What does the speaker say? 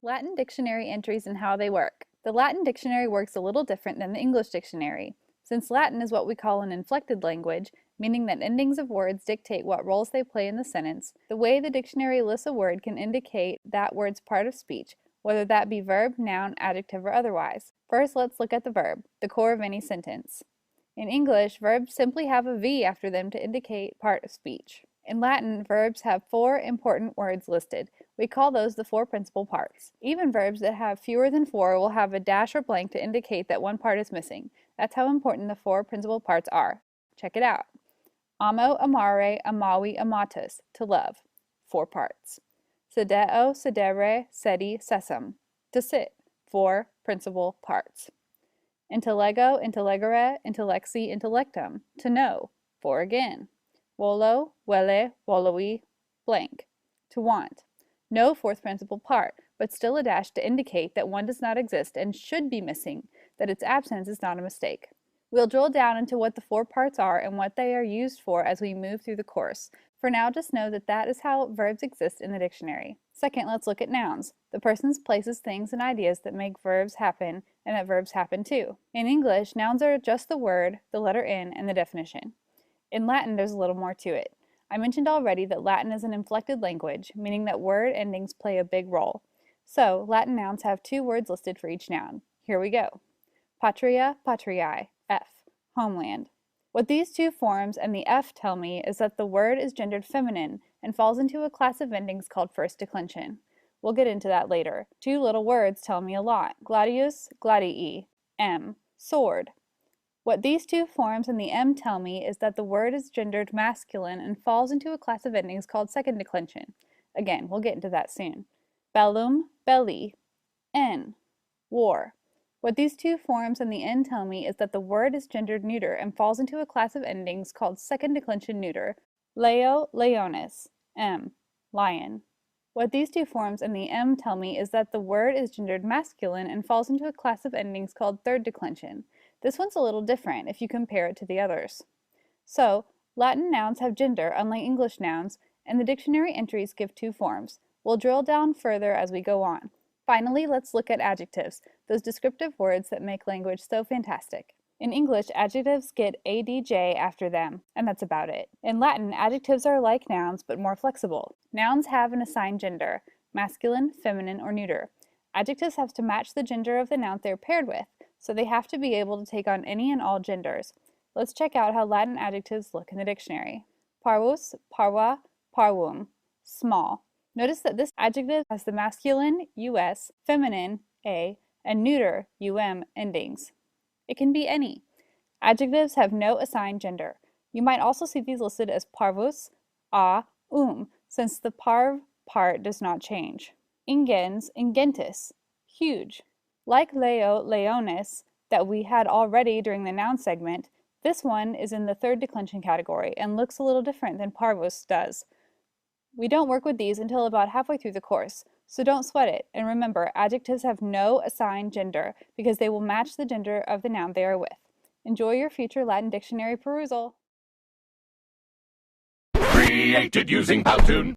Latin dictionary entries and how they work. The Latin dictionary works a little different than the English dictionary. Since Latin is what we call an inflected language, meaning that endings of words dictate what roles they play in the sentence, the way the dictionary lists a word can indicate that word's part of speech, whether that be verb, noun, adjective, or otherwise. First, let's look at the verb, the core of any sentence. In English, verbs simply have a V after them to indicate part of speech. In Latin, verbs have 4 important words listed. We call those the 4 principal parts. Even verbs that have fewer than 4 will have a dash or blank to indicate that one part is missing. That's how important the 4 principal parts are. Check it out. Amo, amare, amawi, amatus, to love. 4 parts. Sedeo, sedere, sedi, sesam, to sit. 4 principal parts. Intellego, intellegere, intellexi, intellectum, to know. 4 again. Volo, vele, voloi, blank, to want. No 4th principal part, but still a dash to indicate that one does not exist and should be missing, that its absence is not a mistake. We'll drill down into what the 4 parts are and what they are used for as we move through the course. For now, just know that that is how verbs exist in the dictionary. Second, let's look at nouns, the persons, places, things, and ideas that make verbs happen and that verbs happen too. In English, nouns are just the word, the letter N, and the definition. In Latin, there's a little more to it. I mentioned already that Latin is an inflected language, meaning that word endings play a big role. So, Latin nouns have 2 words listed for each noun. Here we go. Patria, patriae, F, homeland. What these 2 forms and the F tell me is that the word is gendered feminine and falls into a class of endings called first declension. We'll get into that later. 2 little words tell me a lot. Gladius, gladii, M, sword. What these 2 forms and the M tell me is that the word is gendered masculine and falls into a class of endings called second declension. Again, we'll get into that soon. Bellum, belli, N, war. What these 2 forms and the N tell me is that the word is gendered neuter and falls into a class of endings called second declension neuter. Leo, leonis, M, lion. What these 2 forms and the M tell me is that the word is gendered masculine and falls into a class of endings called third declension. This one's a little different if you compare it to the others. So, Latin nouns have gender, unlike English nouns, and the dictionary entries give 2 forms. We'll drill down further as we go on. Finally, let's look at adjectives, those descriptive words that make language so fantastic. In English, adjectives get adj after them, and that's about it. In Latin, adjectives are like nouns, but more flexible. Nouns have an assigned gender, masculine, feminine, or neuter. Adjectives have to match the gender of the noun they're paired with, so they have to be able to take on any and all genders. Let's check out how Latin adjectives look in the dictionary. Parvus, parva, parvum, small. Notice that this adjective has the masculine, us, feminine, a, and neuter, endings. It can be any. Adjectives have no assigned gender. You might also see these listed as parvus, a, since the parv part does not change. Ingens, ingentis, huge. Like leo, leonis, that we had already during the noun segment, this one is in the third declension category and looks a little different than parvus does. We don't work with these until about halfway through the course, so don't sweat it. And remember, adjectives have no assigned gender because they will match the gender of the noun they are with. Enjoy your future Latin dictionary perusal. Created using Powtoon.